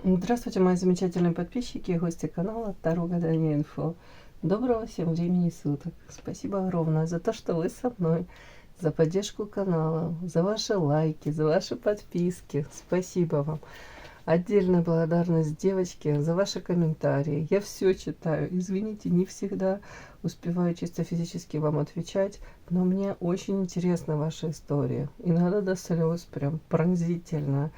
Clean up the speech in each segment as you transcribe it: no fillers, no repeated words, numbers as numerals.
Здравствуйте, мои замечательные подписчики и гости канала Таро Гадание Инфо. Доброго всем времени суток. Спасибо огромное за то, что вы со мной, за поддержку канала, за ваши лайки, за ваши подписки. Спасибо вам. Отдельная благодарность девочке за ваши комментарии. Я все читаю. Извините, не всегда успеваю чисто физически вам отвечать, но мне очень интересна ваша история. Иногда до слез, прям пронзительно.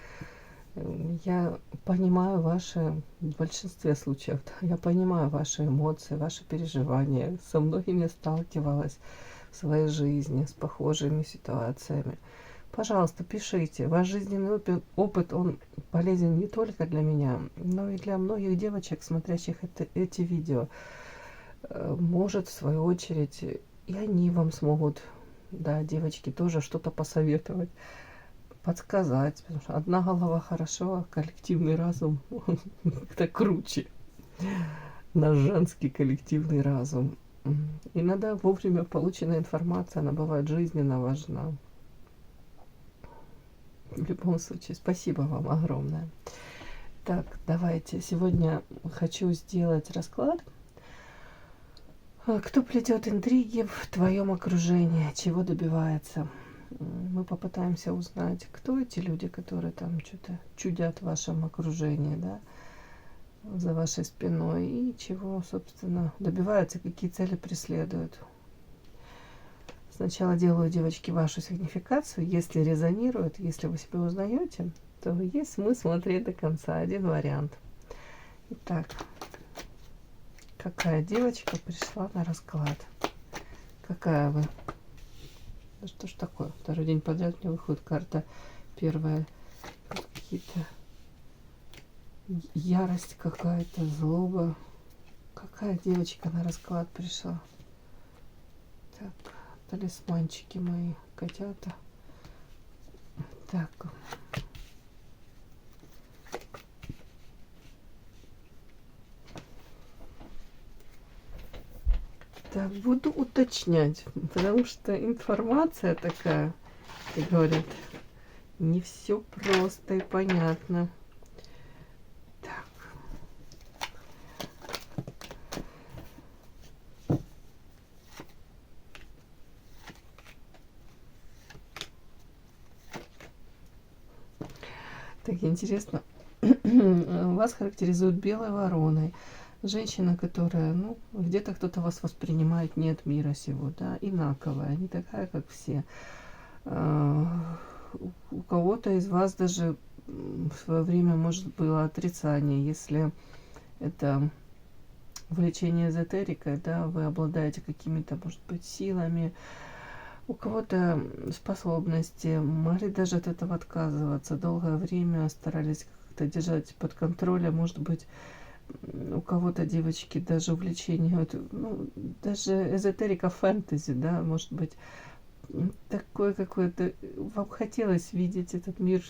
Я понимаю ваши, в большинстве случаев, да, я понимаю ваши эмоции, ваши переживания. Со многими сталкивалась в своей жизни с похожими ситуациями. Пожалуйста, пишите. Ваш жизненный опыт, он полезен не только для меня, но и для многих девочек, смотрящих эти видео. Может, в свою очередь, и они вам смогут, да, девочки, тоже что-то посоветовать, подсказать, потому что одна голова хорошо, а коллективный разум это круче. Наш женский коллективный разум. Иногда вовремя полученная информация, она бывает жизненно важна. В любом случае, спасибо вам огромное. Так, давайте. Сегодня хочу сделать расклад. Кто плетет интриги в твоем окружении, чего добивается? Мы попытаемся узнать, кто эти люди, которые там что-то чудят в вашем окружении, да, за вашей спиной, и чего, собственно, добиваются, какие цели преследуют. Сначала делаю, девочки, вашу сигнификацию. Если резонирует, если вы себя узнаете, то есть смысл смотреть до конца. Один вариант. Итак, какая девочка пришла на расклад? Какая вы? Да что ж такое? Второй день подряд мне выходит карта первая. Какие-то ярость какая-то, злоба. Какая девочка на расклад пришла? Так, талисманчики мои, котята. Так. Так, буду уточнять, потому что информация такая, как говорят, не все просто и понятно. Так. Так, интересно, вас характеризуют белой вороной. Женщина, которая, ну, где-то кто-то вас воспринимает не от мира сего, да, инаковая, не такая, как все. У кого-то из вас даже в свое время, может, было отрицание, если это увлечение эзотерикой, да, вы обладаете какими-то, может быть, силами, у кого-то способности, могли даже от этого отказываться, долгое время старались как-то держать под контролем, может быть, у кого-то, девочки, даже увлечение, вот, ну, даже эзотерика фэнтези, да, может быть, такое какое-то, вам хотелось видеть этот мир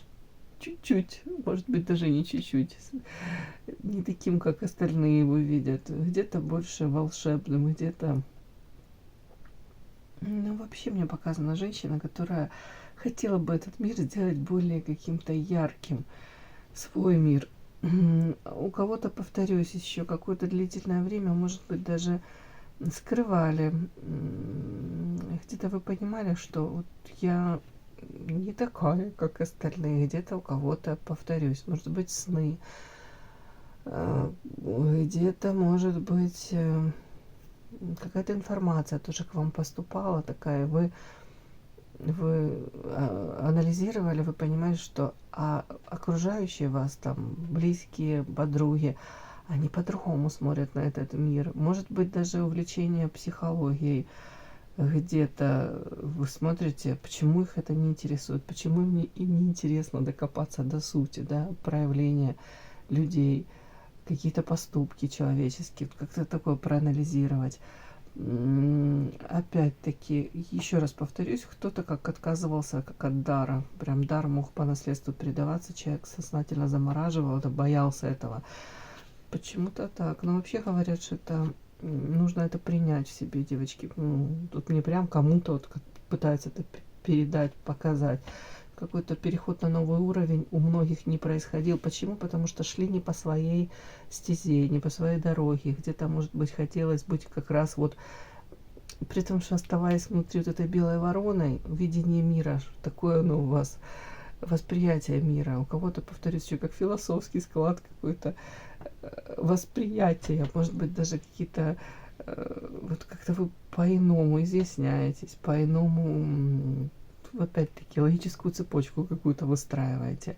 чуть-чуть, может быть, даже не чуть-чуть, не таким, как остальные его видят, где-то больше волшебным, где-то... Ну, вообще мне показана женщина, которая хотела бы этот мир сделать более каким-то ярким, свой мир. У кого-то, повторюсь, еще какое-то длительное время, может быть, даже скрывали. Где-то вы понимали, что вот я не такая, как остальные. Где-то у кого-то, повторюсь, может быть, сны. Где-то, может быть, какая-то информация тоже к вам поступала такая. Вы анализировали, вы понимаете, что окружающие вас, там, близкие, подруги, они по-другому смотрят на этот мир. Может быть, даже увлечение психологией где-то вы смотрите, почему их это не интересует, почему им не интересно докопаться до сути, да, проявления людей, какие-то поступки человеческие, как-то такое проанализировать. Опять-таки, еще раз повторюсь, кто-то как отказывался, как от дара. Прям дар мог по наследству передаваться, человек сознательно замораживал это, боялся этого. Почему-то так. Но вообще говорят, что это нужно это принять в себе, девочки. Тут не прям кому-то вот пытаются это передать, показать. какой-то переход на новый уровень у многих не происходил. Почему? Потому что шли не по своей стезе, не по своей дороге. Где-то, может быть, хотелось быть как раз вот, при том, что оставаясь внутри вот этой белой вороной, видение мира, такое оно у вас, восприятие мира. У кого-то, повторюсь, еще как философский склад какой-то восприятия, может быть, даже какие-то вот как-то вы по-иному изъясняетесь, по-иному, опять-таки, логическую цепочку какую-то выстраиваете.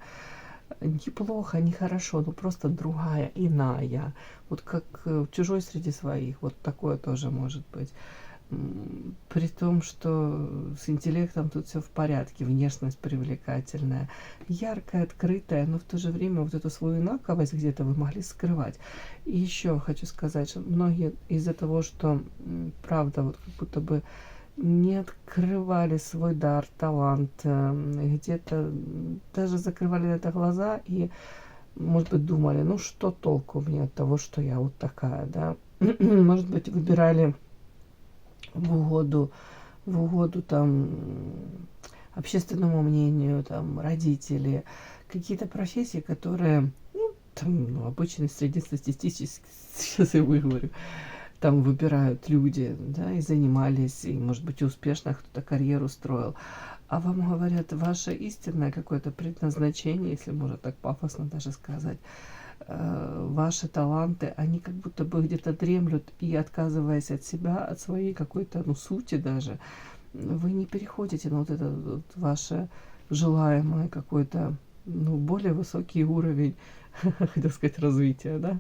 Неплохо, нехорошо, но просто другая, иная. Вот как чужой среди своих. Вот такое тоже может быть. При том, что с интеллектом тут все в порядке, внешность привлекательная, яркая, открытая, но в то же время вот эту свою инаковость где-то вы могли скрывать. И еще хочу сказать, что многие из-за того, что, правда, вот как будто бы не открывали свой дар, талант, где-то даже закрывали на это глаза и, может быть, думали, ну что толку мне от того, что я вот такая, да. Может быть, выбирали в угоду там общественному мнению, там родители, какие-то профессии, которые, ну, там, ну, обычный среднестатистический, сейчас я выговорю, там выбирают люди, да, и занимались, и, может быть, успешно кто-то карьеру строил. А вам говорят, ваше истинное какое-то предназначение, если можно так пафосно даже сказать, ваши таланты, они как будто бы где-то дремлют, и отказываясь от себя, от своей какой-то, ну, сути даже, вы не переходите на вот это вот ваше желаемое какой-то, ну, более высокий уровень, хотел сказать, развития, да,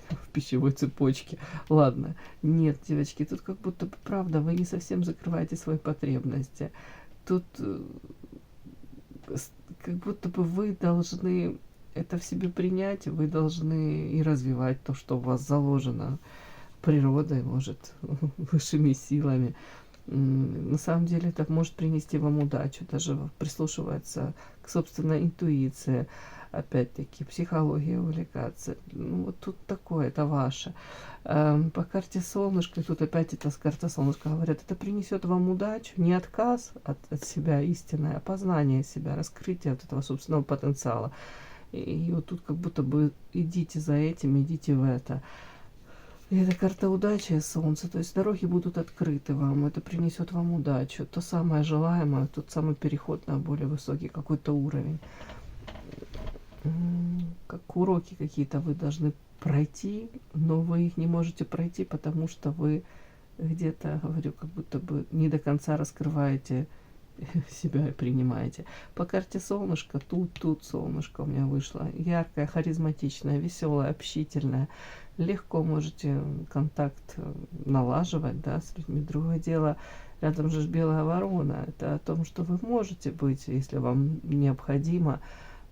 в пищевой цепочке. Ладно, нет, девочки, тут как будто бы, правда, вы не совсем закрываете свои потребности. Тут как будто бы вы должны это в себе принять, вы должны и развивать то, что у вас заложено природой, может, высшими силами. На самом деле это может принести вам удачу, даже прислушиваться к собственной интуиции, опять-таки, психологией увлекаться. Ну, вот тут такое, это ваше. По карте солнышко, тут опять это с карты солнышка говорят, это принесет вам удачу, не отказ от себя истинное, а познание себя, раскрытие от этого собственного потенциала. И вот тут как будто бы идите за этим, идите в это. И это карта удачи и солнца. То есть дороги будут открыты вам. Это принесет вам удачу. То самое желаемое, тот самый переход на более высокий какой-то уровень. Как уроки какие-то вы должны пройти, но вы их не можете пройти, потому что вы где-то, говорю, как будто бы не до конца раскрываете себя и принимаете. По карте солнышко, тут солнышко у меня вышло. Яркое, харизматичное, веселое, общительное. Легко можете контакт налаживать, да, с людьми. Другое дело, рядом же белая ворона. Это о том, что вы можете быть, если вам необходимо,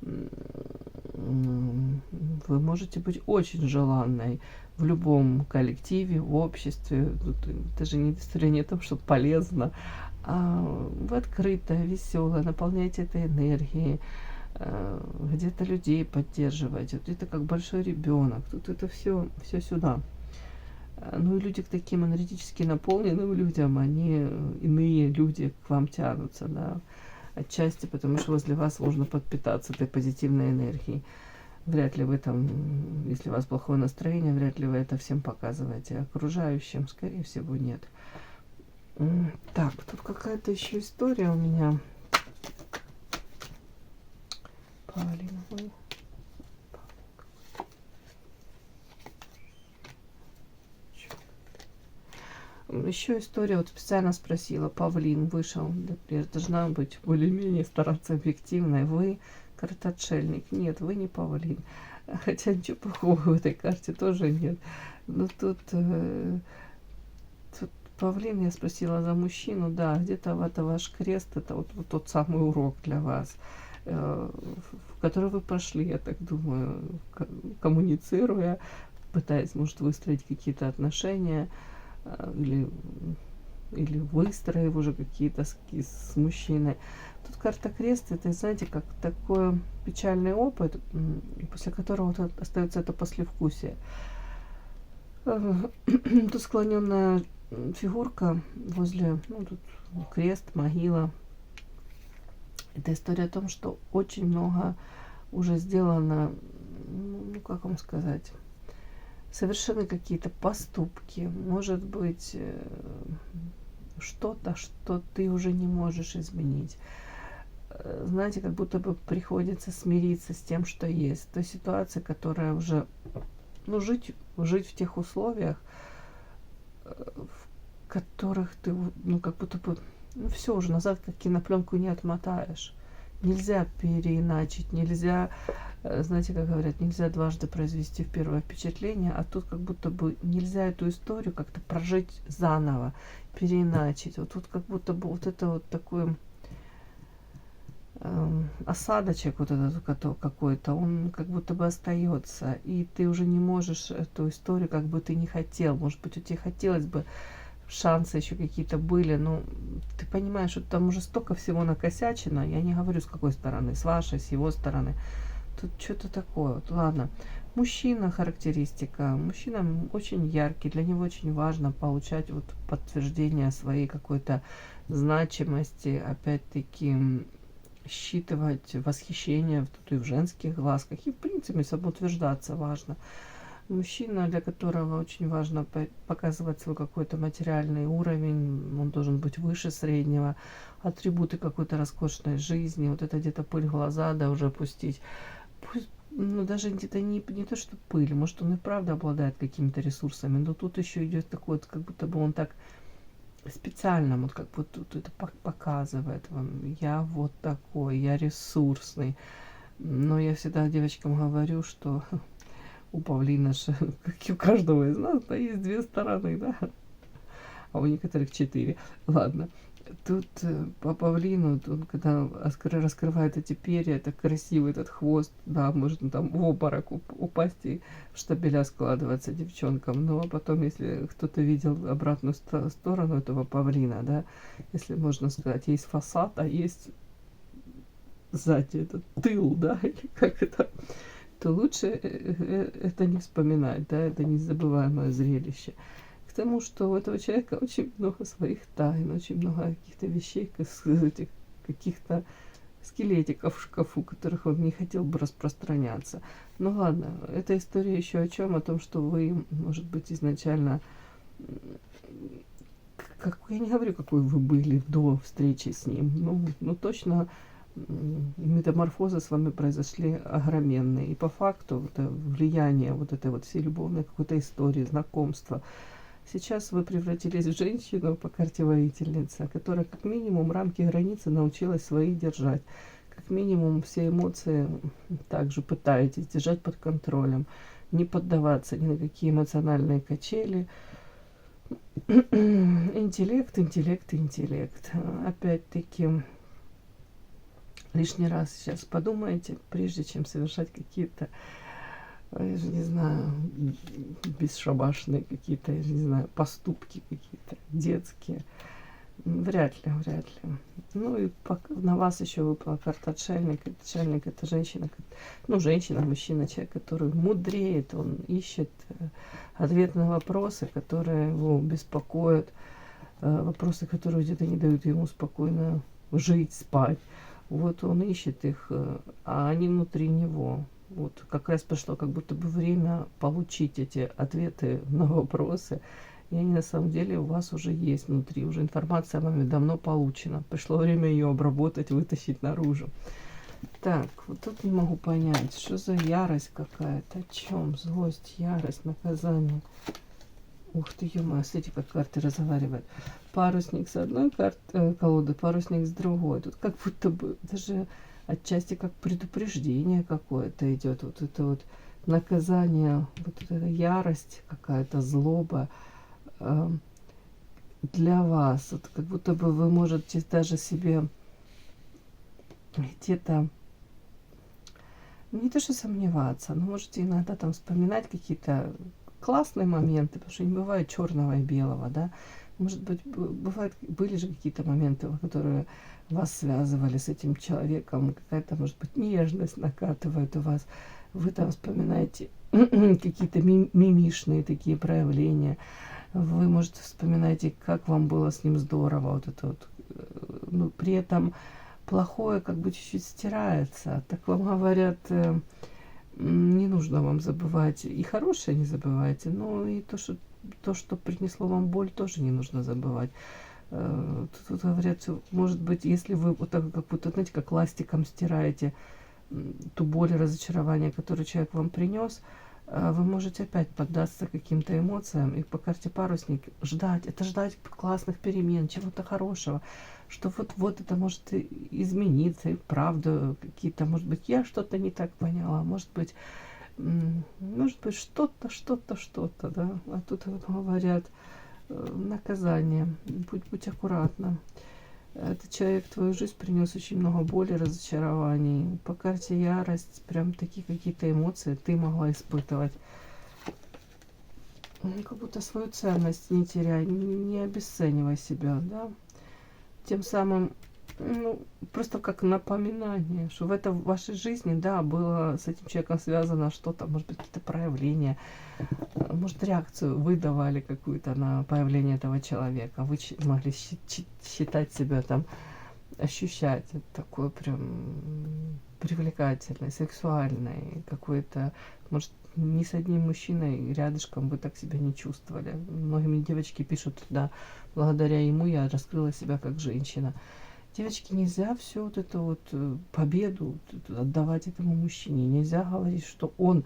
вы можете быть очень желанной в любом коллективе, в обществе. Тут даже не история не о том, что полезно, а вы открытая, веселая, наполняете этой энергией, где-то людей поддерживаете. Вот это как большой ребенок. Тут это все сюда. Ну и люди к таким энергетически наполненным людям, они, иные люди к вам тянутся, да, отчасти, потому что возле вас можно подпитаться этой позитивной энергией. Вряд ли вы там, если у вас плохое настроение, вряд ли вы это всем показываете. Окружающим, скорее всего, нет. Так, тут какая-то еще история у меня. Павлин. Еще история, вот специально спросила, павлин вышел, я должна быть более-менее стараться объективной. Вы карта-отшельник. Нет, вы не павлин. Хотя ничего плохого в этой карте тоже нет. Но тут павлин, я спросила за мужчину, да, где-то это ваш крест, это вот тот самый урок для вас, в который вы прошли, я так думаю, коммуницируя, пытаясь, может, выстроить какие-то отношения, или выстроив уже какие-то с мужчиной. Тут карта крест, это, знаете, как такой печальный опыт, после которого вот остается это послевкусие. Тут Это история о том, что очень много уже сделано, ну как вам сказать, совершены какие-то поступки, может быть, что-то, что ты уже не можешь изменить. Знаете, как будто бы приходится смириться с тем, что есть. То ситуация, которая уже, ну, жить в тех условиях, в которых ты, ну, как будто бы, ну, все уже назад, как кинопленку, не отмотаешь. Нельзя переиначить, нельзя, знаете, как говорят, нельзя дважды произвести в первое впечатление, а тут как будто бы нельзя эту историю как-то прожить заново, переиначить. Вот тут как будто бы вот это вот такой осадочек вот этот какой-то, он как будто бы остается, и ты уже не можешь эту историю, как бы ты не хотел. Может быть, у тебя хотелось бы, шансы еще какие-то были, но ты понимаешь, что там уже столько всего накосячено. Я не говорю, с какой стороны, с вашей, с его стороны. Тут что-то такое. Вот, ладно. Мужчина, характеристика. Мужчина очень яркий, для него очень важно получать вот подтверждение своей какой-то значимости, опять-таки считывать восхищение тут и в женских глазках, и в принципе самоутверждаться важно. Мужчина, для которого очень важно показывать свой какой-то материальный уровень, он должен быть выше среднего, атрибуты какой-то роскошной жизни, вот это где-то пыль в глаза, да, уже пустить. Пусть, ну, даже где-то не то, что пыль, может, он и правда обладает какими-то ресурсами, но тут еще идет такой, как будто бы он так специально, вот как вот тут это показывает вам, я вот такой, я ресурсный. Но я всегда девочкам говорю, что у павлина, как и у каждого из нас, да, есть две стороны, да, а у некоторых 4. Ладно, тут по павлину, он, когда раскрывает эти перья, так красивый этот хвост, да, можно там в обморок упасть и в штабеля складываться девчонкам. Ну, а потом, если кто-то видел обратную сторону этого павлина, да, если можно сказать, есть фасад, а есть сзади этот тыл, да, или как это, то лучше это не вспоминать, да, это незабываемое зрелище. К тому, что у этого человека очень много своих тайн, очень много каких-то вещей, этих каких-то скелетиков в шкафу, которых он не хотел бы распространяться. Ну ладно, эта история еще о чем? О том, что вы, может быть, изначально, я не говорю, какой вы были до встречи с ним, ну точно метаморфозы с вами произошли огроменные. И по факту это влияние вот этой вот всей любовной какой-то истории, знакомства. Сейчас вы превратились в женщину по карте воительница, которая как минимум рамки границы научилась свои держать. Как минимум все эмоции также пытаетесь держать под контролем. Не поддаваться ни на какие эмоциональные качели. Интеллект, интеллект, интеллект. Опять-таки, лишний раз сейчас подумайте, прежде чем совершать какие-то, я же не знаю, бесшабашные какие-то, я же не знаю, поступки какие-то детские. Вряд ли, вряд ли. Ну и на вас еще выпала карта отшельник. Отшельник — это женщина, ну, женщина, мужчина, человек, который мудреет, он ищет ответ на вопросы, которые его беспокоят, вопросы, которые где-то не дают ему спокойно жить, спать. Вот он ищет их, а они внутри него. Вот как раз пришло как будто бы время получить эти ответы на вопросы. И они на самом деле у вас уже есть внутри. Уже информация вами давно получена. Пришло время ее обработать, вытащить наружу. Так, вот тут не могу понять, что за ярость какая-то. О чем? Злость, ярость, наказание. Ух ты, ё-моё, смотрите, как карты разговаривают. Парусник с одной колоды, парусник с другой. Тут как будто бы даже отчасти как предупреждение какое-то идет. Вот это вот наказание, вот эта ярость какая-то, злоба для вас. Вот как будто бы вы можете даже себе где-то не то что сомневаться, но можете иногда там вспоминать какие-то классные моменты, потому что не бывает черного и белого, да. Может быть, были же какие-то моменты, которые вас связывали с этим человеком, какая-то, может быть, нежность накатывает у вас. Вы там вспоминаете какие-то мимишные такие проявления. Вы, может, вспоминаете, как вам было с ним здорово, вот это вот. Ну, при этом плохое как бы чуть-чуть стирается. Так вам говорят, не нужно вам забывать. И хорошее не забывайте, но и то, что принесло вам боль, тоже не нужно забывать. Тут говорят, может быть, если вы вот так, как будто, знаете, как ластиком стираете ту боль и разочарование, которое человек вам принес, вы можете опять поддаться каким-то эмоциям и по карте парусник ждать. Это ждать классных перемен, чего-то хорошего, что вот это может измениться, и правда какие-то, может быть, я что-то не так поняла, может быть что-то, да. А тут вот говорят, наказание. Будь аккуратна. Этот человек в твою жизнь принес очень много боли, разочарований. По карте ярость, прям такие какие-то эмоции ты могла испытывать. Как будто свою ценность не теряй, не обесценивай себя, да. Тем самым, ну, просто как напоминание, что в вашей жизни, да, было с этим человеком связано что-то, может быть, какие-то проявления, может, реакцию вы давали какую-то на появление этого человека. Вы могли считать себя там, ощущать такой прям привлекательной, сексуальной, какой-то, может, ни с одним мужчиной рядышком вы так себя не чувствовали. Многие девочки пишут, да, благодаря ему я раскрыла себя как женщина. Девочки, нельзя всю вот эту вот победу отдавать этому мужчине. Нельзя говорить, что он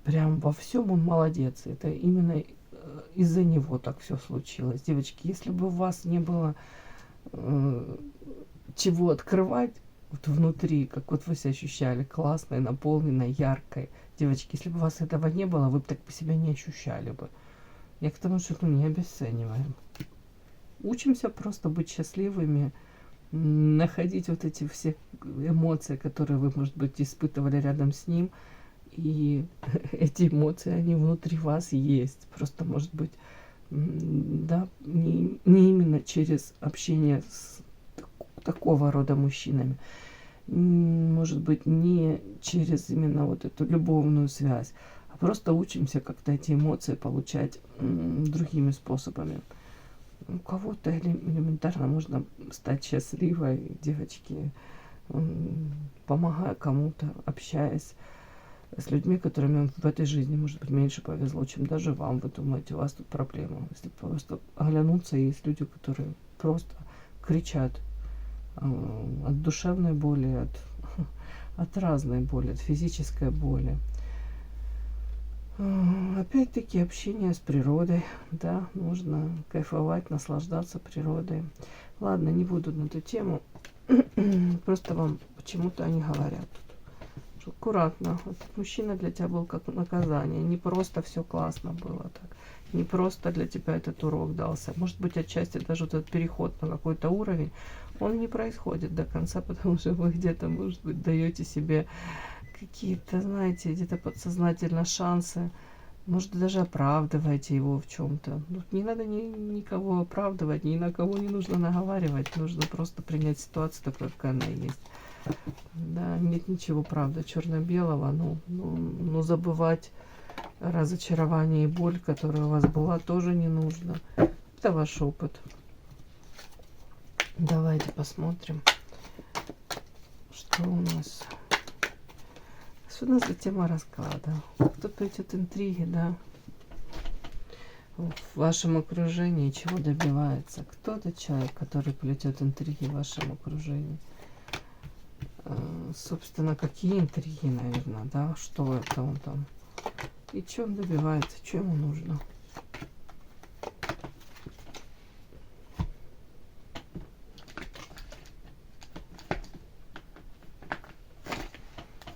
прям во всем он молодец. Это именно из-за него так все случилось. Девочки, если бы у вас не было чего открывать вот внутри, как вот вы себя ощущали, классной, наполненной, яркой. Девочки, если бы у вас этого не было, вы бы так бы себя не ощущали бы. Я к тому, что не обесцениваем. Учимся просто быть счастливыми, находить вот эти все эмоции, которые вы, может быть, испытывали рядом с ним. И эти эмоции, они внутри вас есть. Просто, может быть, да, не именно через общение с такого рода мужчинами. Может быть, не через именно вот эту любовную связь, а просто учимся как-то эти эмоции получать другими способами. У кого-то элементарно можно стать счастливой, девочки, помогая кому-то, общаясь с людьми, которыми в этой жизни, может быть, меньше повезло, чем даже вам. Вы думаете, у вас тут проблема. Если просто оглянуться, есть люди, которые просто кричат от душевной боли, от разной боли, от физической боли. Опять-таки общение с природой, да, нужно кайфовать, наслаждаться природой. Ладно, не буду на эту тему, просто вам почему-то они говорят. Аккуратно, этот мужчина для тебя был как наказание, не просто все классно было так, не просто для тебя этот урок дался. Может быть, отчасти даже вот этот переход на какой-то уровень, он не происходит до конца, потому что вы где-то, может быть, даете себе какие-то, знаете, где-то подсознательно шансы, может, даже оправдываете его в чем-то. Не надо никого оправдывать, ни на кого не нужно наговаривать, нужно просто принять ситуацию такой, какая она есть. Да, нет ничего, правда, черно-белого, но забывать разочарование и боль, которая у вас была, тоже не нужно. Это ваш опыт. Давайте посмотрим, что у нас. Что у нас за тема расклада? Кто плетет интриги, да? В вашем окружении чего добивается? Кто этот человек, который плетет интриги в вашем окружении? Собственно, какие интриги, наверное, да? Что это он там? И что он добивается? Что ему нужно?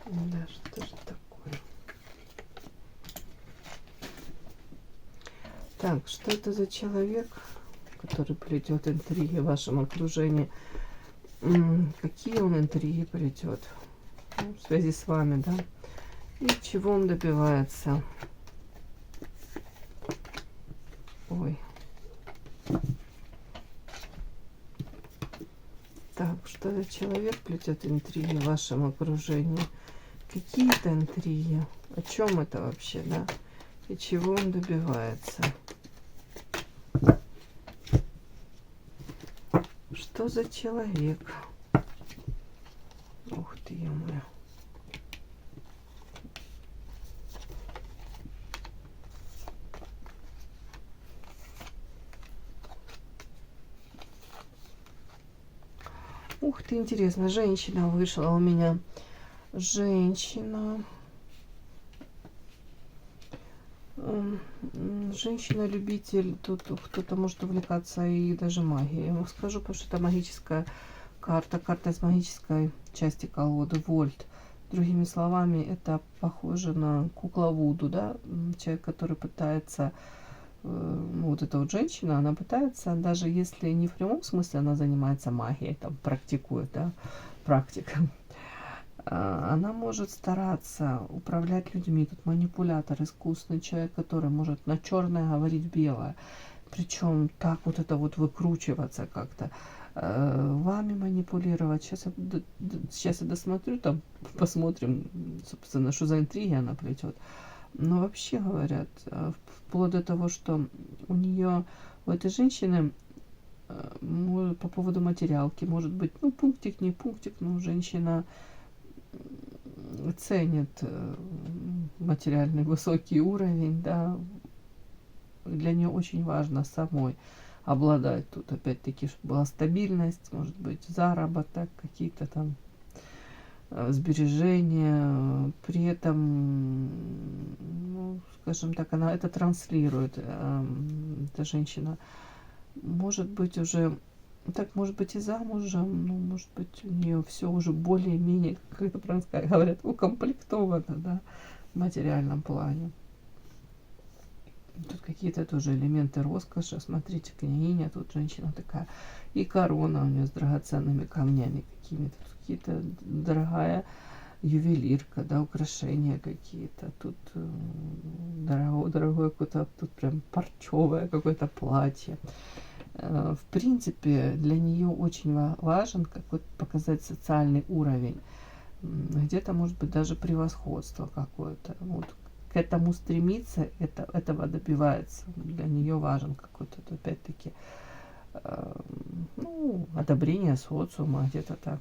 Да, что же такое? Так, что это за человек, который плетет интриги в вашем окружении? Какие он интриги плетет в связи с вами, да? И чего он добивается? Ой. Так, что за человек плетет интриги в вашем окружении? Какие-то интриги. О чем это вообще, да? И чего он добивается? Что Что за человек? Ух ты, ё-моё. Ух ты, интересно, женщина вышла у меня. Женщина. Женщина-любитель. Тут кто-то может увлекаться и даже магией. Я вам скажу, потому что это магическая карта. Карта из магической части колоды. Вольт. Другими словами, это похоже на кукла Вуду, да? Человек, который пытается... Ну, вот эта вот женщина, она пытается, даже если не в прямом смысле она занимается магией, там, практикует, да, практика, она может стараться управлять людьми. Тут манипулятор, искусный человек, который может на черное говорить белое. Причем так вот это вот выкручиваться как-то, вами манипулировать. Сейчас я досмотрю, там посмотрим, собственно, что за интриги она плетет. Но вообще говорят, вплоть до того, что у нее, у этой женщины, по поводу материалки, может быть, ну, пунктик, не пунктик, но женщина ценит материальный высокий уровень, да, для нее очень важно самой обладать тут, опять-таки, чтобы была стабильность, может быть, заработок, какие-то там сбережения, при этом, ну, скажем так, она это транслирует, эта женщина, может быть, уже, так, может быть, и замужем, ну, может быть, у нее все уже более-менее, как это правильно сказать, говорят, укомплектовано, да, в материальном плане. Тут какие-то тоже элементы роскоши. Смотрите, княгиня, тут женщина такая. И корона у нее с драгоценными камнями какими-то. Тут какие-то дорогая ювелирка, да, украшения какие-то. Тут дорогое какое-то, тут прям парчевое какое-то платье. В принципе, для нее очень важен какой-то показать социальный уровень. Где-то, может быть, даже превосходство какое-то. Вот. К этому стремиться, этого добивается. Для нее важен какой-то, опять-таки, ну, одобрение социума, где-то так.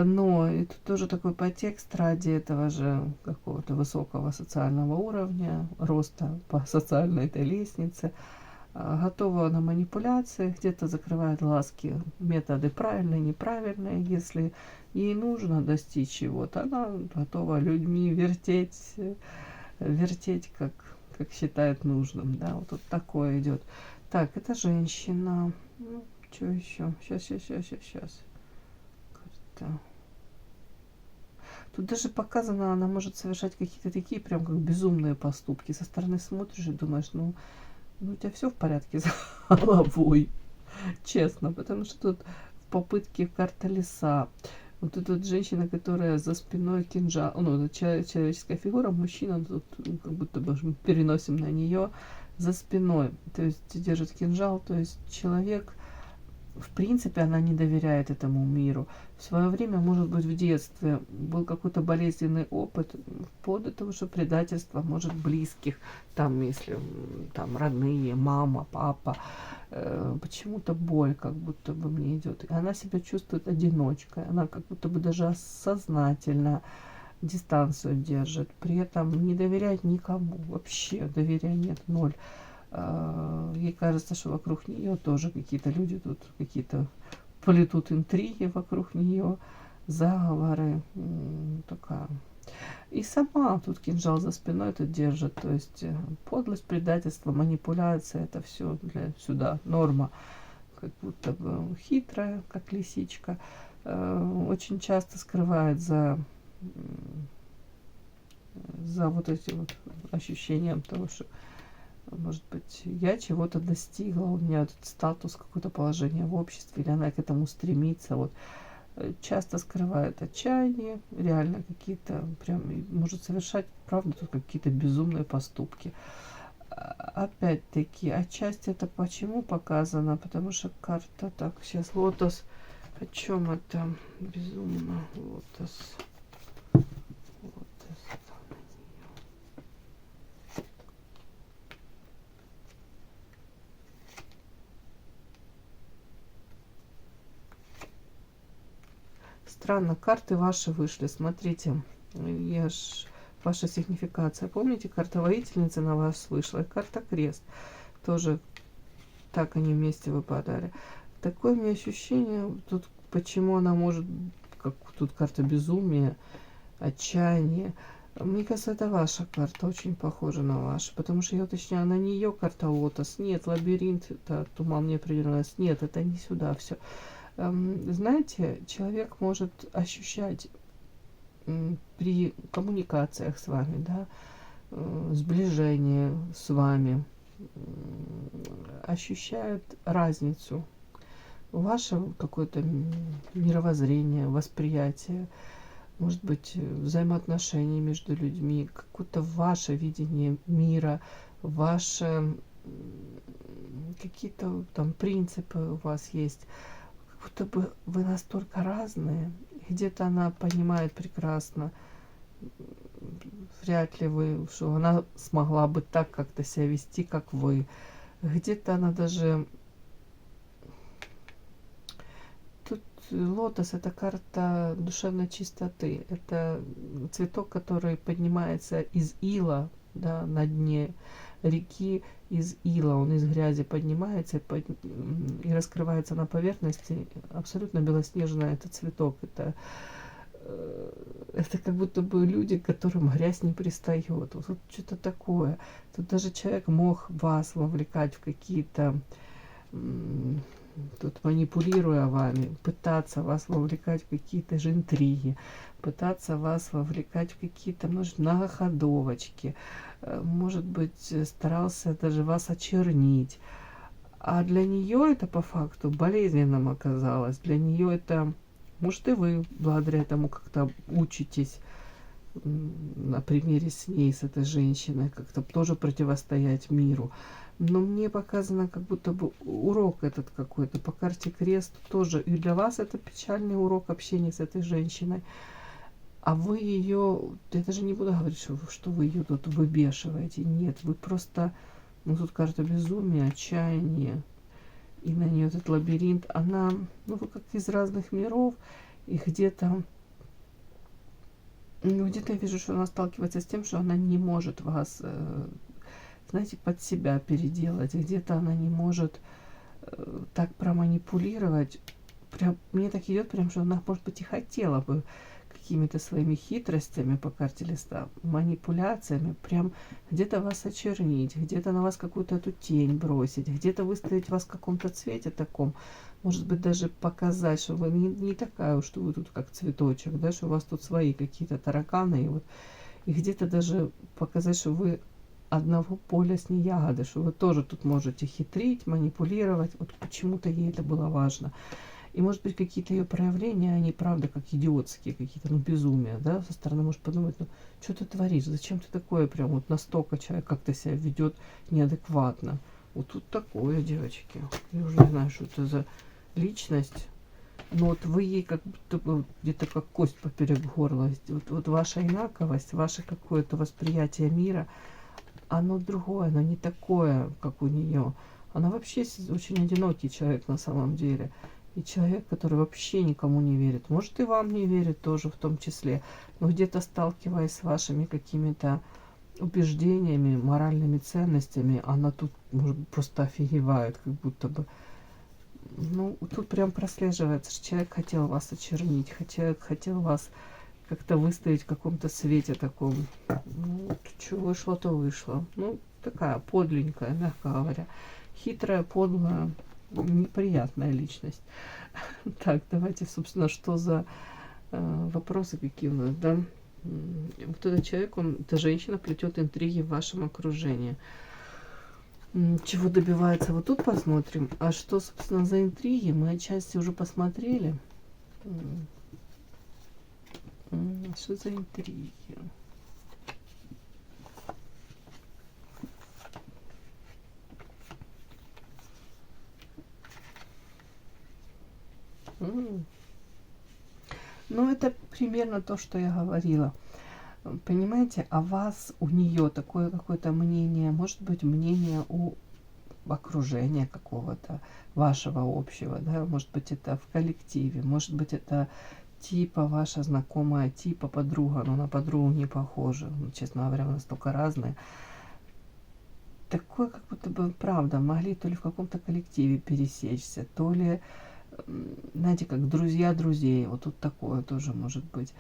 Но это тоже такой подтекст ради этого же какого-то высокого социального уровня, роста по социальной этой лестнице. Готова на манипуляции, где-то закрывает глазки, методы правильные, неправильные. Если ей нужно достичь чего-то, она готова людьми вертеть, как считает нужным. Да, вот тут такое идет. Так, это женщина. Ну, что еще? Сейчас. Карта. Тут даже показано, она может совершать какие-то такие прям как безумные поступки. Со стороны смотришь и думаешь, ну у тебя все в порядке с головой, честно, потому что тут в попытке карта леса. Вот эта вот женщина, которая за спиной кинжал, ну, это человеческая фигура, мужчина, тут как будто бы мы переносим на нее за спиной, то есть держит кинжал, то есть человек, в принципе, она не доверяет этому миру. В свое время, может быть, в детстве был какой-то болезненный опыт, вплоть до того, что предательство, может, близких, там, если там родные, мама, папа, почему-то боль как будто бы мне идет. И она себя чувствует одиночкой, она как будто бы даже сознательно дистанцию держит, при этом не доверяет никому, вообще доверия нет, ноль. Ей кажется, что вокруг нее тоже какие-то люди тут какие-то плетут интриги вокруг нее, заговоры, такая. И сама тут кинжал за спиной это держит, то есть подлость, предательство, манипуляция, это все для сюда норма, как будто бы хитрая, как лисичка, очень часто скрывает за вот этим вот ощущением того, что может быть, я чего-то достигла, у меня этот статус, какое-то положение в обществе, или она к этому стремится. Вот. Часто скрывает отчаяние, реально какие-то, прям, может совершать, правда, тут какие-то безумные поступки. Опять-таки, отчасти это почему показано? Потому что карта, так, сейчас лотос, о чем это? Безумно, лотос. странно, карты ваши вышли, смотрите, я ж, ваша сигнификация, помните, карта воительницы на вас вышла, и карта крест, тоже так они вместе выпадали. Такое у меня ощущение, тут почему она может, как тут карта безумия, отчаяние. Мне кажется, это ваша карта, очень похожа на вашу, потому что я уточняю, она не ее карта лотос, нет, лабиринт, это туман неопределенность, нет, это не сюда все. Знаете, человек может ощущать при коммуникациях с вами, да, сближение с вами, ощущает разницу. Ваше какое-то мировоззрение, восприятие, может быть, взаимоотношения между людьми, какое-то ваше видение мира, ваше какие-то там принципы у вас есть. Как будто бы вы настолько разные. Где-то она понимает прекрасно, вряд ли вы, что она смогла бы так как-то себя вести, как вы. Где-то она даже... Тут лотос — это карта душевной чистоты. Это цветок, который поднимается из ила, да, на дне реки, из ила. Он из грязи поднимается и раскрывается на поверхности. Абсолютно белоснежный этот цветок. Это как будто бы люди, к которым грязь не пристает. Вот что-то такое. Тут даже человек мог вас вовлекать в какие-то... Тут, манипулируя вами, пытаться вас вовлекать в какие-то же интриги, пытаться вас вовлекать в какие-то, может, многоходовочки, может быть, старался даже вас очернить. А для нее это по факту болезненным оказалось. Для нее это, может, и вы благодаря этому как-то учитесь на примере с ней, с этой женщиной, как-то тоже противостоять миру. Но мне показано, как будто бы урок этот какой-то по карте крест тоже. И для вас это печальный урок общения с этой женщиной. А вы ее, я даже не буду говорить, что вы ее тут выбешиваете. Нет, вы просто, ну тут карта безумия, отчаяние. И на нее этот лабиринт. Она, ну вы как из разных миров. И где-то, ну где-то я вижу, что она сталкивается с тем, что она не может вас... знаете, под себя переделать. Где-то она не может так проманипулировать. Прям, мне так идет, прям, что она, может быть, и хотела бы какими-то своими хитростями по карте листа, манипуляциями, прям где-то вас очернить, где-то на вас какую-то эту тень бросить, где-то выставить вас в каком-то цвете таком, может быть, даже показать, что вы не такая, что вы тут как цветочек, да, что у вас тут свои какие-то тараканы, и вот, и где-то даже показать, что вы одного поля с ней ягоды, что вы тоже тут можете хитрить, манипулировать. Вот почему-то ей это было важно. И, может быть, какие-то ее проявления, они, правда, как идиотские какие-то, ну, безумия, да, со стороны может подумать, ну, что ты творишь, зачем ты такое, прям вот настолько человек как-то себя ведет неадекватно. Вот тут такое, девочки. Я уже не знаю, что это за личность. Но вот вы ей как будто бы где-то как кость поперек горла. Вот ваша инаковость, ваше какое-то восприятие мира, оно другое, оно не такое, как у нее. Она вообще очень одинокий человек на самом деле. И человек, который вообще никому не верит. Может, и вам не верит тоже в том числе. Но где-то сталкиваясь с вашими какими-то убеждениями, моральными ценностями, она тут, может быть, просто офигевает, как будто бы. Ну, тут прям прослеживается, что человек хотел вас очернить, человек хотел вас как-то выставить в каком-то свете таком. Ну, что вышло, то вышло. Ну, такая подленькая, мягко говоря. Хитрая, подлая, неприятная личность. Так, давайте, собственно, что за вопросы какие у нас, да? Вот этот человек, эта женщина плетет интриги в вашем окружении. Чего добивается? Вот тут посмотрим. А что, собственно, за интриги? Мы отчасти уже посмотрели. Что за интриги? Ну, это примерно то, что я говорила. Понимаете, о вас, у нее такое какое-то мнение, может быть, мнение у окружения какого-то вашего общего, да, может быть, это в коллективе, может быть, это типа ваша знакомая, типа подруга, но на подругу не похожа. Ну, честно говоря, вы настолько разные. Такое, как будто бы, правда, могли то ли в каком-то коллективе пересечься, то ли, знаете, как друзья друзей. Вот тут такое тоже может быть.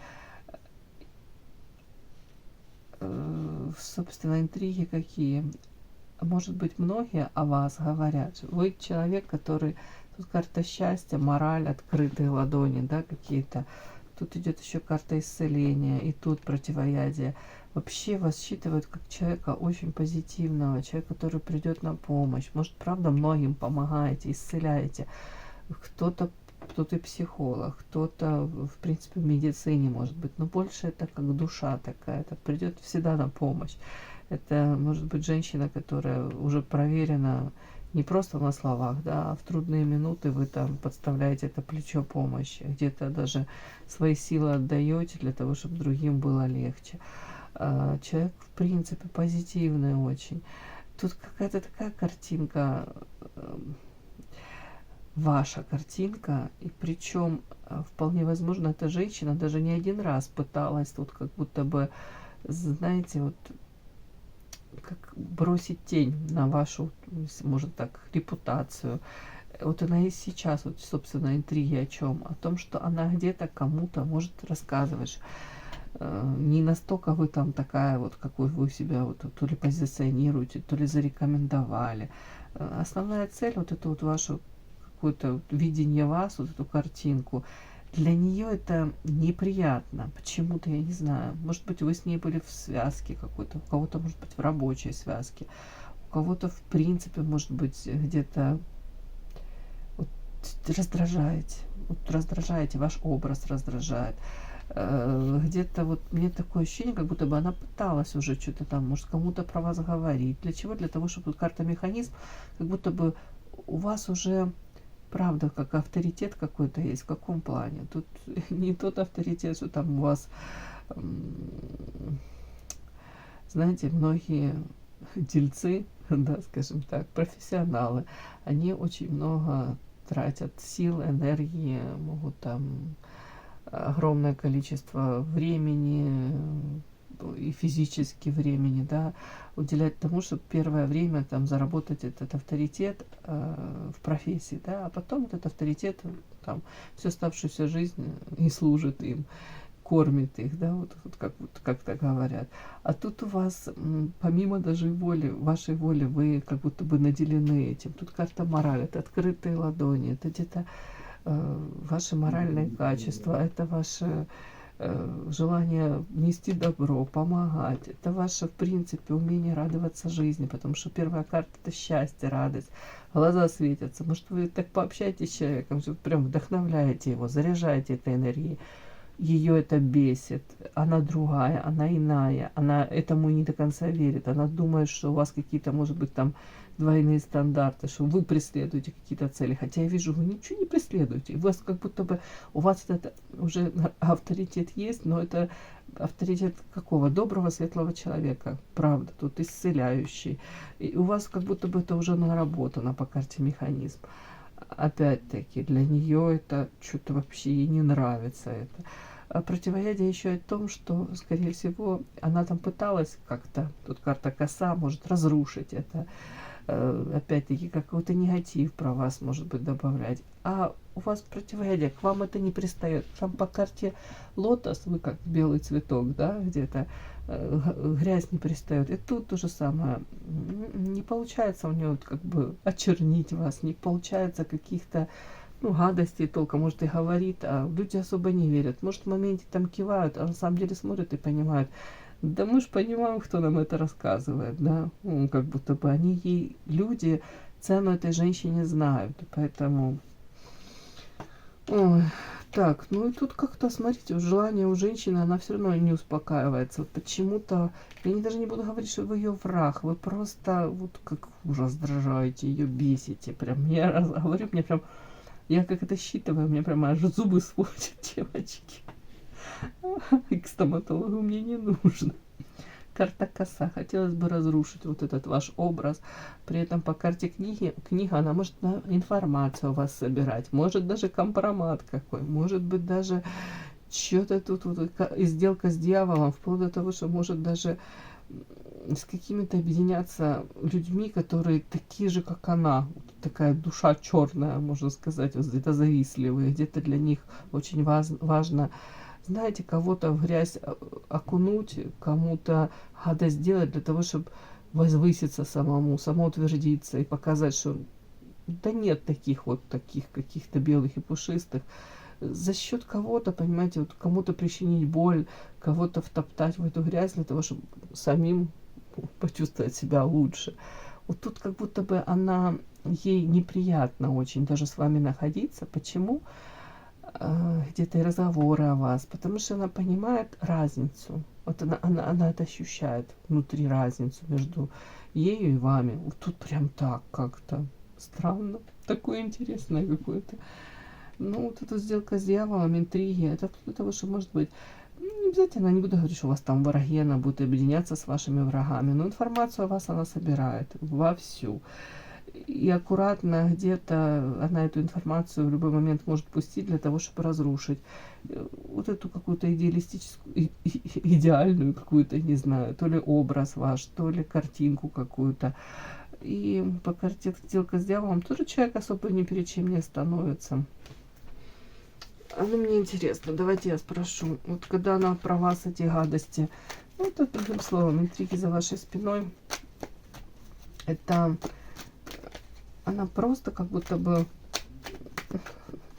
Собственно, интриги какие. Может быть, многие о вас говорят. Вы человек, который... Тут карта счастья, мораль, открытые ладони, да, какие-то. Тут идет еще карта исцеления, и тут противоядие. Вообще вас считывают как человека очень позитивного, человека, который придет на помощь. Может, правда, многим помогаете, исцеляете. Кто-то и психолог, кто-то, в принципе, в медицине может быть. Но больше это как душа такая, это придет всегда на помощь. Это может быть женщина, которая уже проверена не просто на словах, да, а в трудные минуты вы там подставляете это плечо помощи, где-то даже свои силы отдаете для того, чтобы другим было легче. Человек, в принципе, позитивный очень. Тут какая-то такая картинка, ваша картинка, и причем вполне возможно, эта женщина даже не один раз пыталась тут как будто бы, знаете, вот как бросить тень на вашу, может так, репутацию. Вот она и сейчас, вот, собственно, интриги о чем? О том, что она где-то кому-то может рассказывать. Не настолько вы там такая, вот какой вы себя вот то ли позиционируете, то ли зарекомендовали. Основная цель, вот это вот ваше какое-то видение вас, вот эту картинку, для нее это неприятно. Почему-то, я не знаю. Может быть, вы с ней были в связке какой-то, у кого-то, может быть, в рабочей связке, у кого-то, в принципе, может быть, где-то вот, раздражаете, ваш образ раздражает. Где-то вот мне такое ощущение, как будто бы она пыталась уже что-то там, может, кому-то про вас говорить. Для чего? Для того, чтобы тут карта механизм, как будто бы у вас уже... Правда, как авторитет какой-то есть. В каком плане? Тут не тот авторитет, что там у вас, знаете, многие дельцы, да, скажем так, профессионалы, они очень много тратят сил, энергии, могут там огромное количество времени и физически времени, да, уделять тому, чтобы первое время там заработать этот авторитет в профессии, да, а потом этот авторитет там всю оставшуюся жизнь и служит им, кормит их, да, вот как-то говорят. А тут у вас, помимо даже воли, вашей воли, вы как будто бы наделены этим. Тут карта мораль, это открытые ладони, это где-то ваши моральные качества, это ваше желание нести добро, помогать. Это ваше, в принципе, умение радоваться жизни, потому что первая карта — это счастье, радость, глаза светятся. Может, вы так пообщаетесь с человеком, что прям вдохновляете его, заряжаете этой энергией. Ее это бесит, она другая, она иная, она этому не до конца верит, она думает, что у вас какие-то, может быть, там двойные стандарты, что вы преследуете какие-то цели, хотя я вижу, вы ничего не преследуете, у вас как будто бы, у вас это уже авторитет есть, но это авторитет какого? Доброго, светлого человека, правда, тут исцеляющий, и у вас как будто бы это уже наработано по карте механизм. Опять-таки, для нее это что-то вообще ей не нравится. Это. А противоядие еще и в том, что, скорее всего, она там пыталась как-то, тут карта коса, может разрушить это. Опять-таки, какой-то негатив про вас, может быть, добавлять. А у вас противоядие, к вам это не пристает. Там по карте лотос, вы как белый цветок, да, где-то грязь не пристает. И тут то же самое. Не получается у нее как бы очернить вас, не получается каких-то гадостей толком, может, и говорит, а люди особо не верят. Может, в моменте там кивают, а на самом деле смотрят и понимают. Да мы ж понимаем, кто нам это рассказывает, да, как будто бы они ей, люди, цену этой женщине знают, поэтому... Ой, так, ну и тут как-то, смотрите, желание у женщины, она все равно не успокаивается. Вот почему-то, я даже не буду говорить, что вы ее враг, вы просто вот как раздражаете, ее бесите. Прям, я раз говорю, мне прям, я как это считываю, мне прям аж зубы сводят, девочки. И к стоматологу мне не нужно. Карта коса. Хотелось бы разрушить вот этот ваш образ. При этом по карте книга, она может информацию о вас собирать. Может даже компромат какой. Может быть даже, что-то тут вот, и сделка с дьяволом, вплоть до того, что может даже с какими-то объединяться людьми, которые такие же, как она. Вот такая душа черная, можно сказать, вот где-то завистливые, где-то для них очень важно, знаете, кого-то в грязь окунуть, кому-то гадость сделать для того, чтобы возвыситься самому, самоутвердиться и показать, что да нет таких вот таких каких-то белых и пушистых. За счет кого-то, понимаете, вот кому-то причинить боль, кого-то втоптать в эту грязь для того, чтобы самим почувствовать себя лучше. Вот тут как будто бы она, ей неприятно очень даже с вами находиться. Почему? Где-то и разговоры о вас, потому что она понимает разницу. Вот она это ощущает внутри, разницу между ею и вами. Вот тут прям так как-то странно, такое интересное какое-то. Ну, вот эта сделка с дьяволом, интриги, это для того, что может быть, не обязательно, не буду говорить, что у вас там враги, она будет объединяться с вашими врагами, но информацию о вас она собирает вовсю. И аккуратно где-то она эту информацию в любой момент может пустить для того, чтобы разрушить вот эту какую-то идеалистическую, идеальную какую-то, не знаю, то ли образ ваш, то ли картинку какую-то. И по карте сделка с дьяволом тоже человек особо ни перед чем не становится. А ну мне интересно, давайте я спрошу, вот когда она про вас эти гадости, ну это другим словом, интриги за вашей спиной, это она просто как будто бы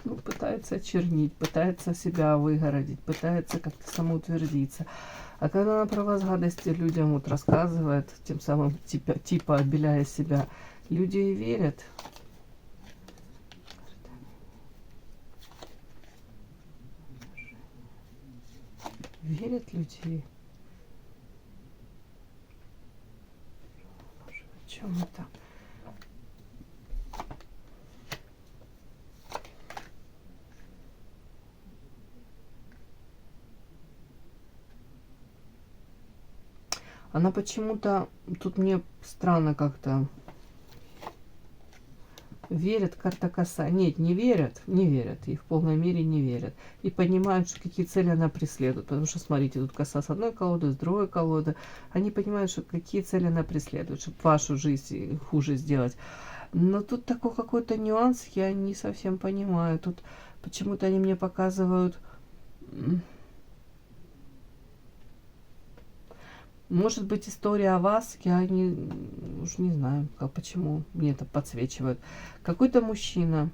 ну, пытается очернить, пытается себя выгородить, пытается как-то самоутвердиться. А когда она про вас гадости людям вот рассказывает, тем самым типа обеляя себя, люди и верят. Верят люди. О чем это? Она почему-то, тут мне странно как-то, верят, карта коса. Нет, не верят, не верят. И в полной мере не верят. И понимают, что какие цели она преследует. Потому что, смотрите, тут коса с одной колоды, с другой колоды. Они понимают, что какие цели она преследует, чтобы вашу жизнь хуже сделать. Но тут такой какой-то нюанс, я не совсем понимаю. Тут почему-то они мне показывают... Может быть, история о вас, я уж не знаю, почему мне это подсвечивают. Какой-то мужчина.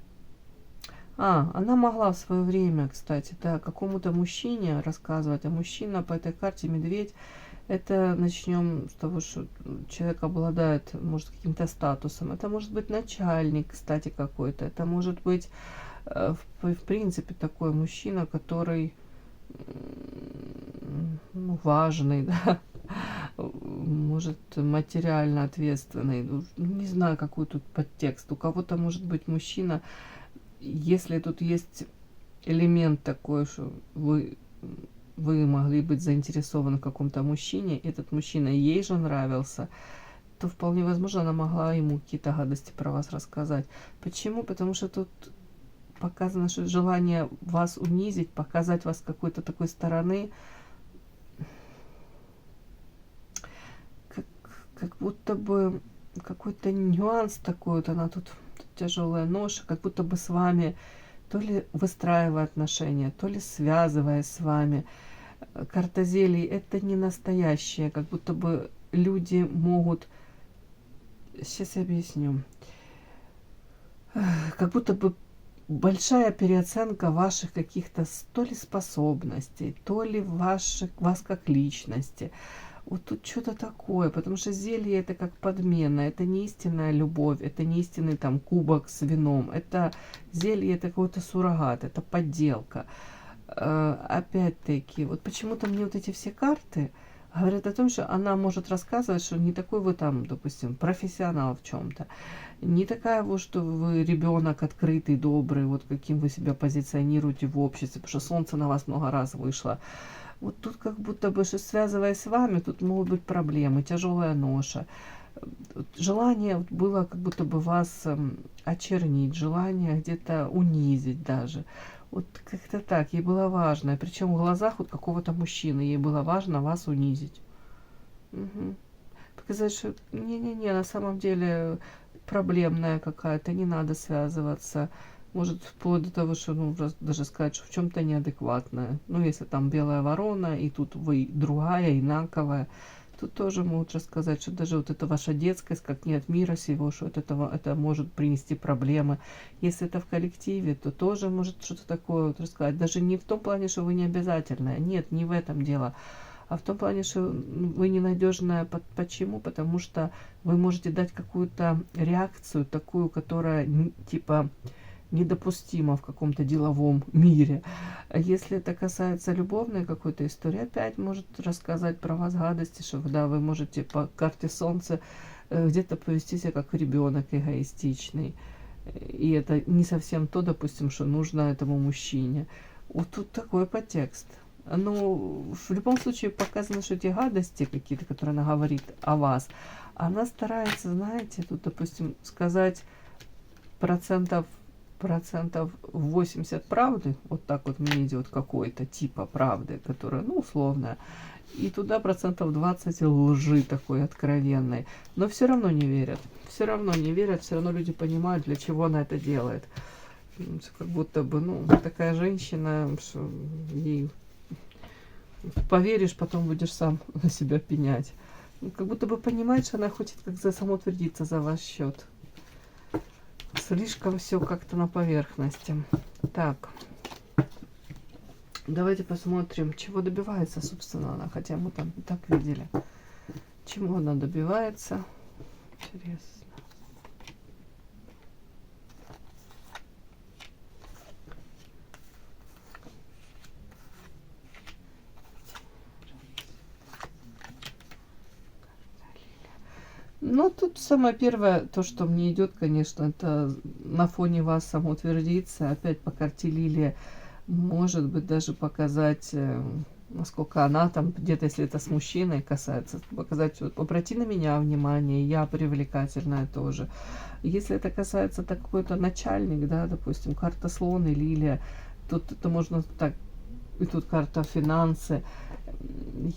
Она могла в свое время, кстати, да, какому-то мужчине рассказывать. А мужчина по этой карте медведь. Это начнем с того, что человек обладает, может, каким-то статусом. Это может быть начальник, кстати, какой-то. Это может быть, в принципе, такой мужчина, который ну, важный, да, может, материально ответственный, ну, не знаю, какой тут подтекст. У кого-то может быть мужчина, если тут есть элемент такой, что вы могли быть заинтересованы в каком-то мужчине, этот мужчина ей же нравился, то вполне возможно, она могла ему какие-то гадости про вас рассказать. Почему? Потому что тут показано, что желание вас унизить, показать вас с какой-то такой стороны, как будто бы какой-то нюанс такой, вот она тут тяжелая ноша, как будто бы с вами то ли выстраивая отношения, то ли связывая с вами. Карта зелий это не настоящее, как будто бы люди могут, сейчас я объясню, как будто бы большая переоценка ваших каких-то то ли способностей, то ли вас как личности. Вот тут что-то такое, потому что зелье это как подмена, это не истинная любовь, это не истинный там кубок с вином, это зелье, это какой-то суррогат, это подделка. Опять-таки, вот почему-то мне вот эти все карты говорят о том, что она может рассказывать, что не такой вы там, допустим, профессионал в чем-то, не такая вот, что вы ребенок открытый, добрый, вот каким вы себя позиционируете в обществе, потому что солнце на вас много раз вышло. Вот тут как будто бы, что связываясь с вами, тут могут быть проблемы, тяжелая ноша. Желание было как будто бы вас очернить, желание где-то унизить даже. Вот как-то так, ей было важно, причем в глазах вот какого-то мужчины, ей было важно вас унизить. Мгм. Показать, что не-не-не, на самом деле проблемная какая-то, не надо связываться. Может, вплоть до того, что, ну, даже сказать, что в чем-то неадекватная. Ну, если там белая ворона, и тут вы другая, инаковая, тут тоже могут рассказать, что даже вот эта ваша детскость, как не от мира сего, что от этого, это может принести проблемы. Если это в коллективе, то тоже может что-то такое вот рассказать. Даже не в том плане, что вы не обязательная. Нет, не в этом дело. А в том плане, что вы ненадежная. Почему? Потому что вы можете дать какую-то реакцию, такую, которая типа недопустима в каком-то деловом мире. А если это касается любовной какой-то истории, опять может рассказать про вас гадости, что да, вы можете по карте Солнца где-то повести себя как ребенок эгоистичный. И это не совсем то, допустим, что нужно этому мужчине. Вот тут такой подтекст. Ну, в любом случае показано, что эти гадости какие-то, которые она говорит о вас, она старается, знаете, тут, допустим, сказать процентов 80 правды, вот так вот мне идет какой-то типа правды, которая, ну, условная, и туда процентов 20 лжи такой откровенной. Но все равно не верят. Все равно не верят, все равно люди понимают, для чего она это делает. Как будто бы, ну, такая женщина, что ей поверишь, потом будешь сам на себя пенять. Как будто бы понимает, что она хочет как за самоутвердиться за ваш счет. Слишком все как-то на поверхности. Так. Давайте посмотрим, чего добивается, собственно, она. Хотя мы там и так видели. Чего она добивается. Интересно. Ну, тут самое первое, то, что мне идет, конечно, это на фоне вас самоутвердиться. Опять по карте Лилия, может быть, даже показать, насколько она там, где-то, если это с мужчиной касается, показать, вот, обрати на меня внимание, я привлекательная тоже. Если это касается какой-то начальник, да, допустим, карта слон и Лилия, тут это можно так, и тут карта финансы.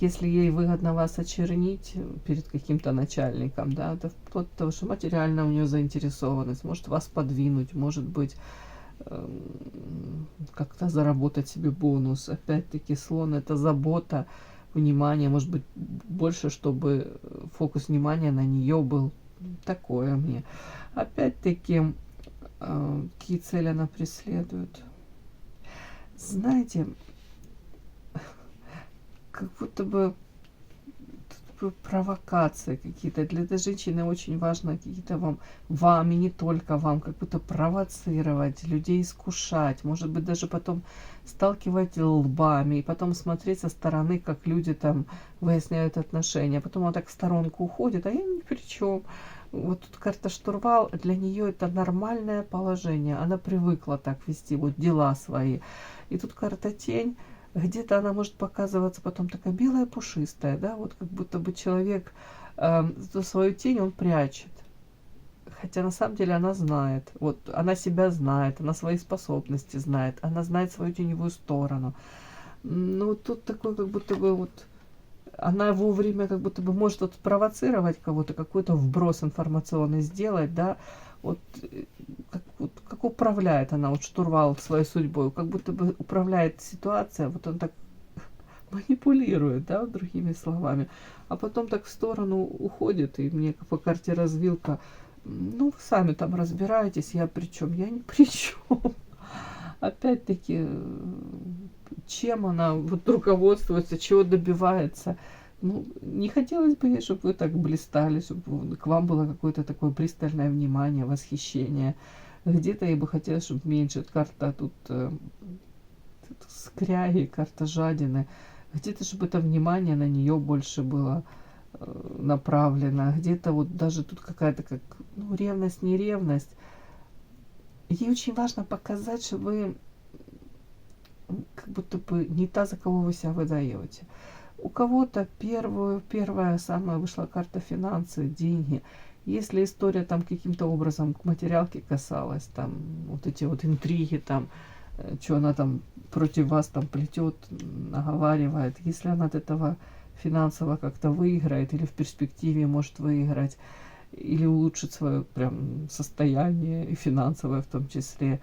Если ей выгодно вас очернить перед каким-то начальником, да, это вплоть до того, что материально у нее заинтересованность, может вас подвинуть, может быть, как-то заработать себе бонус. Опять-таки слон — это забота, внимание, может быть, больше, чтобы фокус внимания на нее был. Такое мне. Опять-таки, какие цели она преследует? Знаете, как будто бы провокации какие-то. Для этой женщины очень важно какие-то вам и не только вам, как будто провоцировать, людей искушать, может быть, даже потом сталкивать лбами, и потом смотреть со стороны, как люди там выясняют отношения. Потом она так в сторонку уходит, а я ни при чем. Вот тут карта штурвал, для нее это нормальное положение. Она привыкла так вести вот дела свои. И тут карта тень. Где-то она может показываться потом такая белая, пушистая, да, вот как будто бы человек свою тень он прячет. Хотя на самом деле она знает, вот она себя знает, она свои способности знает, она знает свою теневую сторону. Ну, тут такой как будто бы вот она вовремя как будто бы может вот спровоцировать кого-то, какой-то вброс информационный сделать, да, вот как управляет она, вот штурвал своей судьбой, как будто бы управляет ситуация, вот он так манипулирует, да, вот другими словами, а потом так в сторону уходит, и мне по карте развилка, ну, вы сами там разбираетесь, я при чем? Я ни при чем. Опять-таки, чем она вот руководствуется, чего добивается. Ну, не хотелось бы ей, чтобы вы так блистали, чтобы к вам было какое-то такое пристальное внимание, восхищение. Где-то ей бы хотелось, чтобы меньше. Карта тут скряги, карта жадины. Где-то, чтобы это внимание на нее больше было направлено. Где-то вот даже тут какая-то как, ну, ревность, не ревность. Ей очень важно показать, что вы как будто бы не та, за кого вы себя выдаете. У кого-то первая самая вышла карта финансы, деньги. Если история там каким-то образом к материалке касалась, там вот эти вот интриги, там что она там против вас там плетет, наговаривает. Если она от этого финансово как-то выиграет или в перспективе может выиграть, или улучшить свое прям состояние и финансовое в том числе,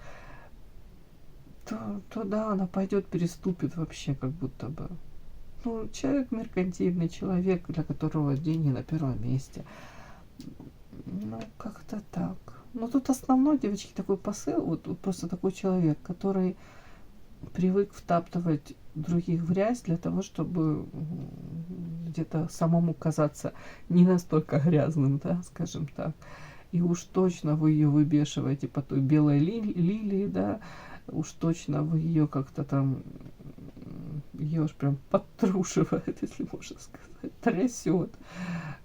то да, она пойдет, переступит вообще как будто бы. Ну, человек меркантильный, человек, для которого деньги на первом месте. Ну, как-то так. Но тут основной, девочки, такой посыл, вот просто такой человек, который привык втаптывать других в грязь для того, чтобы где-то самому казаться не настолько грязным, да, скажем так. И уж точно вы ее выбешиваете по той белой лилии, да, уж точно вы ее как-то там, ее аж прям подтрушивает, если можно сказать, трясет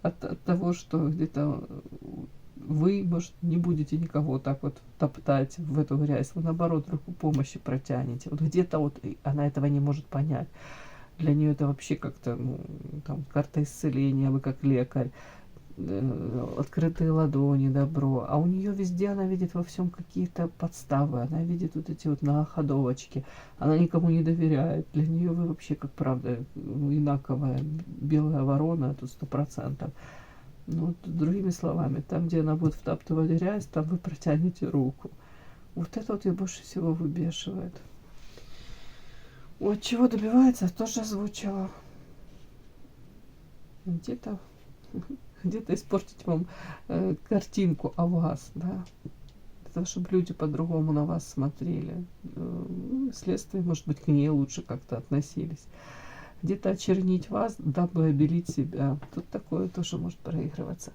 от того, что где-то вы, может, не будете никого так вот топтать в эту грязь, вы наоборот руку помощи протянете. Вот где-то вот она этого не может понять. Для нее это вообще как-то, ну, там, карта исцеления, вы как лекарь, открытые ладони, добро. А у нее везде она видит во всем какие-то подставы, она видит вот эти вот многоходовочки, она никому не доверяет. Для нее вы вообще, как правда, инаковая белая ворона, тут 100%. Ну, вот, другими словами, там, где она будет втаптывать грязь, там вы протянете руку. Вот это вот ее больше всего выбешивает. Вот чего добивается, тоже озвучила. Где-то где-то испортить вам картинку о вас, да, для того, чтобы люди по-другому на вас смотрели. Следствие, может быть, к ней лучше как-то относились. Где-то очернить вас, дабы обелить себя. Тут такое тоже может проигрываться.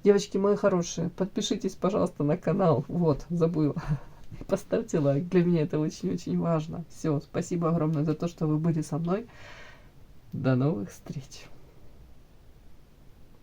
Девочки мои хорошие, подпишитесь, пожалуйста, на канал. Вот, забыла. Поставьте лайк. Для меня это очень-очень важно. Все, спасибо огромное за то, что вы были со мной. До новых встреч.